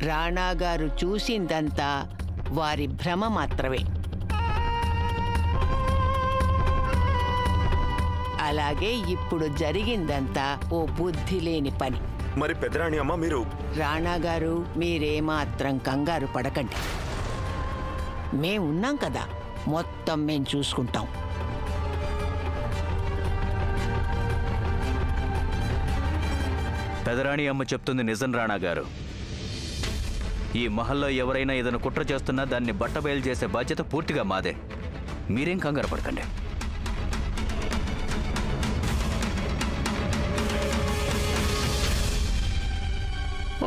రాణాగారు చూసిందంతా వారి భ్రమ మాత్రమే. అలాగే ఇప్పుడు జరిగిందంతా ఓ బుద్ధి లేని పని. మరి పెదరాణి అమ్మ మీరు... రాణాగారు, మీరేమాత్రం కంగారు పడకండి. మేమున్నాం కదా, మొత్తం మేం చూసుకుంటాం. పెదరాణి అమ్మ చెప్తుంది నిజం రాణాగారు. ఈ మహల్లో ఎవరైనా ఏదైనా కుట్ర చేస్తున్నా దాన్ని బట్టబయలు చేసే బాధ్యత పూర్తిగా మాదే. మీరేం కంగారు పడకండి.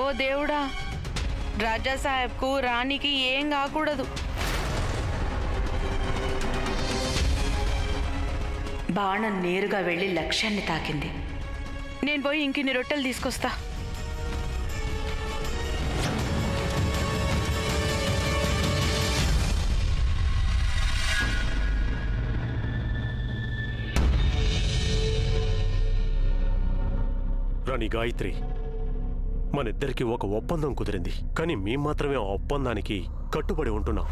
ఓ దేవుడా, రాజా సాహెబ్కు రాణికి ఏం కాకూడదు. బాణం నేరుగా వెళ్ళి లక్ష్యాన్ని తాకింది. నేను పోయి ఇంకిన్ని రొట్టెలు తీసుకొస్తా. రాణి గాయత్రి, మనిద్దరికి ఒక ఒప్పందం కుదిరింది. కానీ మేం మాత్రమే ఆ ఒప్పందానికి కట్టుబడి ఉంటున్నాం.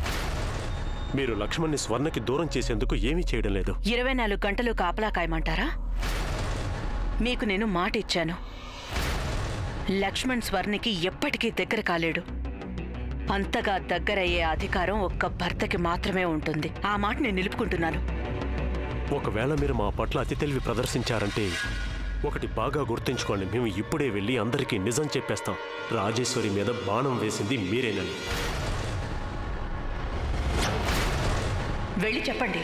మీరు లక్ష్మణ్ని స్వర్ణకి దూరం చేసేందుకు ఏమీ చేయడం లేదు. 24 గంటలు కాపలా కాయమంటారా? మీకు నేను మాట ఇచ్చాను. లక్ష్మణ్ స్వర్ణకి ఎప్పటికీ దగ్గర కాలేడు. అంతగా దగ్గరయ్యే అధికారం ఒక్క భర్తకి మాత్రమే ఉంటుంది. ఆ మాట నేను నిలుపుకుంటున్నాను. ఒకవేళ మీరు మా పట్ల అతి తెలివి ప్రదర్శించారంటే ఒకటి బాగా గుర్తుంచుకోండి, మేము ఇప్పుడే వెళ్ళి అందరికీ నిజం చెప్పేస్తాం. రాజేశ్వరి మీద బాణం వేసింది మీరేనని. వెళ్ళి చెప్పండి.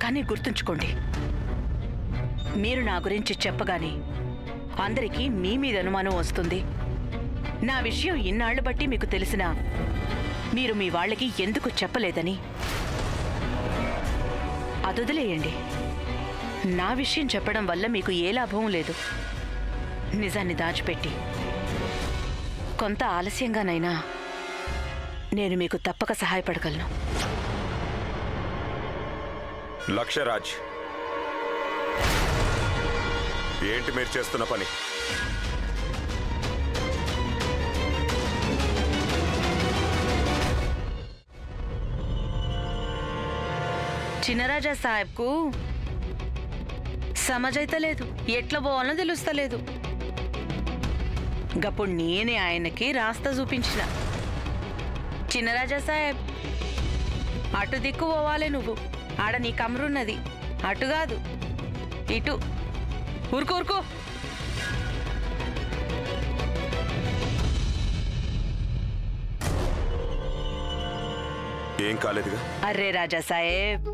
కానీ గుర్తుంచుకోండి, మీరు నా గురించి చెప్పగానే అందరికీ మీ మీద అనుమానం వస్తుంది. నా విషయం ఇన్నాళ్లు బట్టి మీకు తెలిసినా మీరు మీ వాళ్ళకి ఎందుకు చెప్పలేదని. అదొదిలేయండి. నా విషయం చెప్పడం వల్ల మీకు ఏ లాభం లేదు. నిజాన్ని దాచిపెట్టి కొంత ఆలస్యంగానైనా నేను మీకు తప్పక సహాయపడగలను. లక్ష్యరాజ్, ఏంటి మీరు చేస్తున్న పని? చిన్నరాజా సాహెబ్కు సమజైతలేదు, ఎట్లా పోవాలో తెలుస్తలేదు. గప్పుడు నేనే ఆయనకి రాస్తా చూపించిన. చిన్నరాజా సాహెబ్, అటు దిక్కు పోవాలి నువ్వు. ఆడ నీ కమరున్నది, అటు కాదు ఇటు. ఊరుకో ఊరుకో. ఏం కాలేదుగా? అర్రే రాజా సాహెబ్,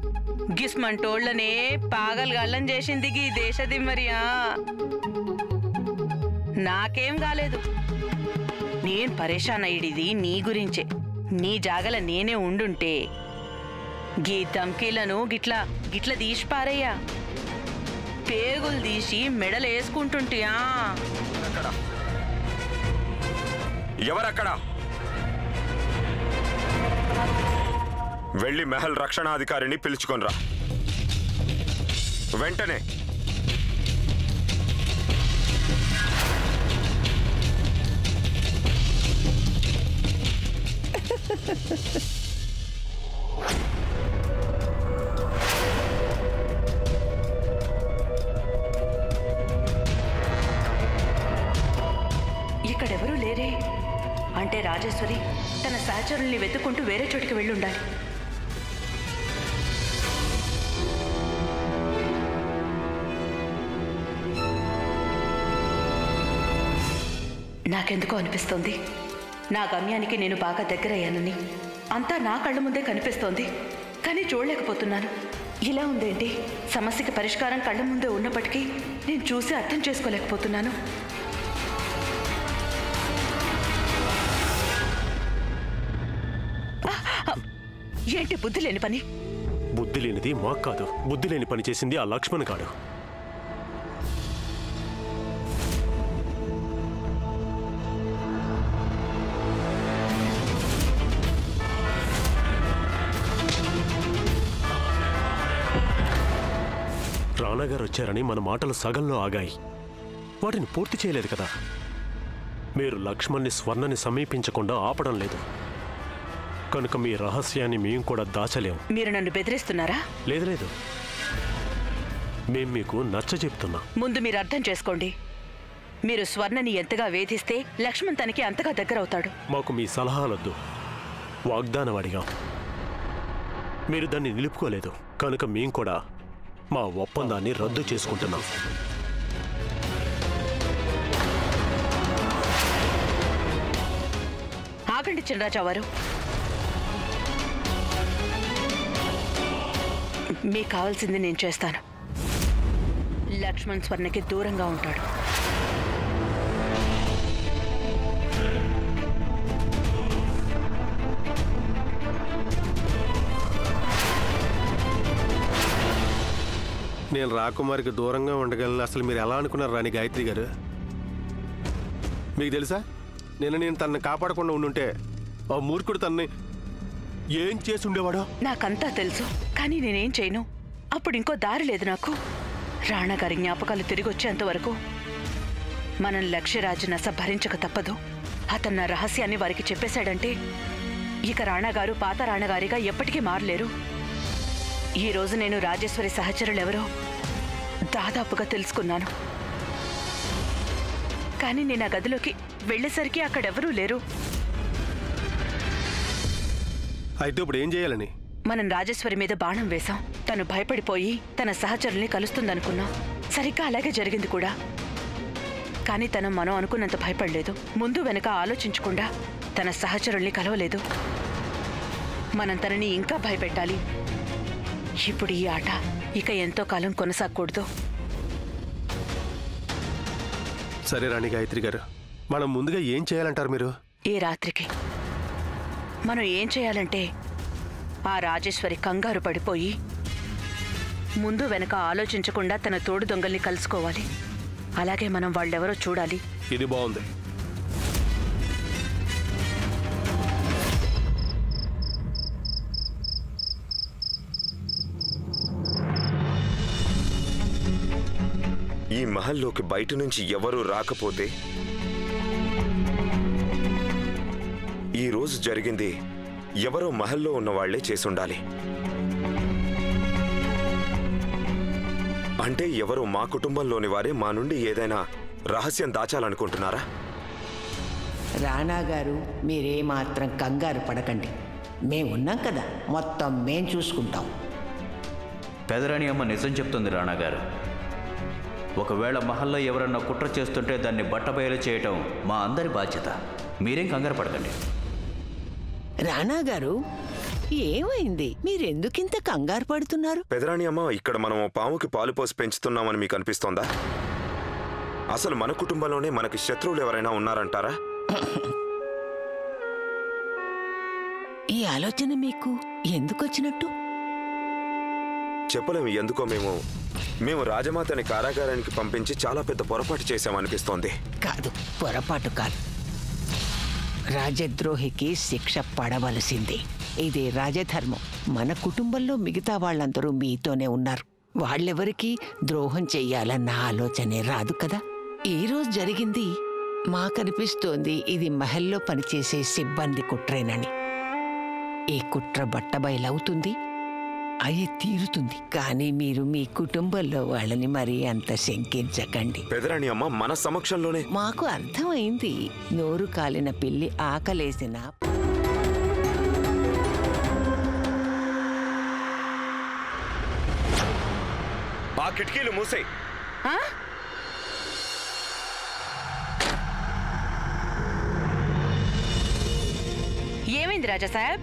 గిస్మంటోళ్లనే పాగల్ గల్లం చేసింది గీ దేశది. మరియా నాకేం కాలేదు. నేను పరేషాన్ అయ్యిడిది నీ గురించే. నీ జాగల నేనే ఉండుంటే గీ ధమ్కీలను గిట్లా గిట్ల తీసి పారయ్యా. పేగులు తీసి మెడలు వేసుకుంటుంటియా. ఎవరక్కడ? వెళ్ళి మహల్ రక్షణాధికారిని పిలుచుకొనిరా వెంటనే. ఇక్కడెవరూ లేరే అంటే రాజేశ్వరి తన సహచరుల్ని వెతుక్కుంటూ వేరే చోటికి వెళ్ళుండాలి. నాకెందుకో అనిపిస్తోంది నా గమ్యానికి నేను బాగా దగ్గరయ్యానని. అంతా నా కళ్ళ ముందే కనిపిస్తోంది, కానీ చూడలేకపోతున్నాను. ఇలా ఉందేంటి? సమస్యకి పరిష్కారం కళ్ళ ముందే ఉన్నప్పటికీ నేను చూసి అర్థం చేసుకోలేకపోతున్నాను. ఏంటి బుద్ధి లేని పని? బుద్ధి లేనిది మాకు కాదు, బుద్ధి లేని పని చేసింది ఆ లక్ష్మణ్ కాడు. రాణాగారు వచ్చారని మన మాటలు సగంలో ఆగాయి. వాటిని పూర్తి చేయలేదు కదా. మీరు లక్ష్మణ్ని స్వర్ణని సమీపించకుండా ఆపడం లేదు. కనుక మీ రహస్యాన్ని మేము కూడా దాచలేం. మీరు నన్ను బెదిరిస్తున్నారా? లేదు, మేం మీకు నచ్చజెప్తున్నా. ముందు మీరు అర్థం చేసుకోండి. మీరు స్వర్ణని ఎంతగా వేధిస్తే లక్ష్మణ్ తనకి అంతగా దగ్గరవుతాడు. మాకు మీ సలహాలొద్దు, వాగ్దానం అడిగాం. మీరు దాన్ని నిలుపుకోలేదు. కనుక మేం కూడా మా ఒప్పందాన్ని రద్దు చేసుకుంటున్నాం. ఆగండి చినరాజా వారు. మీకు కావాల్సింది నేను చేస్తాను. లక్ష్మణ్ స్వర్ణకి దూరంగా ఉంటాడు. నేను రాకుమారికి దూరంగా ఉండగలను. అసలు మీరు ఎలా అనుకున్నారు రాణి గాయత్రి గారు? మీకు తెలుసా, నేను తనని కాపాడకుండా ఉండుంటే ఆ మూర్ఖుడు తనని ఏం చేసి ఉండేవాడో? నాకంతా తెలుసు, కానీ నేనేం చేయను. అప్పుడు ఇంకో దారి లేదు నాకు. రాణా గారి జ్ఞాపకాలు తిరిగి వచ్చేంత వరకు మనం లక్ష్యరాజు నస భరించక తప్పదు. అతను నా రహస్యాన్ని వారికి చెప్పేశాడంటే ఇక రాణా గారు పాత రాణగారిగా ఎప్పటికీ మారలేరు. ఈ రోజు నేను రాజేశ్వరి సహచరులెవరో దాదాపుగా తెలుసుకున్నాను. కానీ నేను ఆ గదిలోకి వెళ్ళేసరికి అక్కడెవరూ లేరు. అయితే ఇప్పుడు ఏం చేయాలని? మనం రాజేశ్వరి మీద బాణం వేశాం. తను భయపడిపోయి తన సహచరుల్ని కలుస్తుందనుకున్నాం. సరిగ్గా అలాగే జరిగింది కూడా. కానీ తను మనం అనుకున్నంత భయపడలేదు. ముందు వెనక ఆలోచించకుండా తన సహచరుల్ని కలవలేదు. మనం తనని ఇంకా భయపెట్టాలి. ఇప్పుడు ఈ ఆట ఇక ఎంతో కాలం కొనసాగకూడదు. సరే రాణి గాయత్రి గారు, మనం ముందుగా ఏం చేయాలంటారు మీరు? ఈ రాత్రికి మనం ఏం చేయాలంటే ఆ రాజేశ్వరి కంగారు పడిపోయి ముందు వెనక ఆలోచించకుండా తన తోడు దొంగల్ని కలుసుకోవాలి. అలాగే మనం వాళ్ళెవరో చూడాలి. ఇది బాగుంది. ఈ మహల్లోకి బయట నుంచి ఎవరూ రాకపోతే ఈ రోజు జరిగింది ఎవరో మహల్లో ఉన్న వాళ్లే చేసుండాలి. అంటే ఎవరో మా కుటుంబంలోని వారే మా నుండి ఏదైనా రహస్యం దాచాలనుకుంటున్నారా? రాణా గారు, మీరేమాత్రం కంగారు పడకండి. మేమున్నాం కదా, మొత్తం మేం చూసుకుంటాం. పెదరాణి అమ్మ నిజం చెప్తుంది రాణా గారు. ఒకవేళ మహల్లో ఎవరన్నా కుట్ర చేస్తుంటే దాన్ని బట్టబయలు చేయటం మా అందరి బాధ్యత. మీరేం కంగారు పడకండి. రాణా గారు, ఏమైంది? మీరెందుకింత కంగారు పడుతున్నారు? పెదరాణి అమ్మ, ఇక్కడ మనం పాముకి పాలు పోసి పెంచుతున్నామని మీకు అనిపిస్తోందా? అసలు మన కుటుంబంలోనే మనకి శత్రువులు ఎవరైనా ఉన్నారంటారా? ఈ ఆలోచన మీకు ఎందుకొచ్చినట్టు? చెప్పలేము. ఎందుకో మేము రాజమాతని కారాగారానికి పంపించి చాలా పెద్ద పొరపాటు చేశామనిపిస్తోంది. కాదు, పొరపాటు కాదు. రాజద్రోహికి శిక్ష పడవలసింది. ఇది రాజధర్మం. మన కుటుంబంలో మిగతా వాళ్ళందరూ మీతోనే ఉన్నారు. వాళ్ళెవరికి ద్రోహం చెయ్యాలన్న ఆలోచనే రాదు కదా. ఈరోజు జరిగింది మాకనిపిస్తోంది ఇది మహల్లో పనిచేసే సిబ్బంది కుట్రేనని. ఈ కుట్ర బట్టబయలవుతుంది, అయి తీరుతుంది. కానీ మీరు మీ కుటుంబంలో వాళ్ళని మరీ అంత శంకించకండి. పెదరాణి అమ్మ, మన సమక్షంలోనే. మాకు అర్థమైంది. నోరు కాలిన పిల్లి ఆకలేసిన ఆ కిటికీలు మూసే. ఏమైంది రాజా సాహెబ్?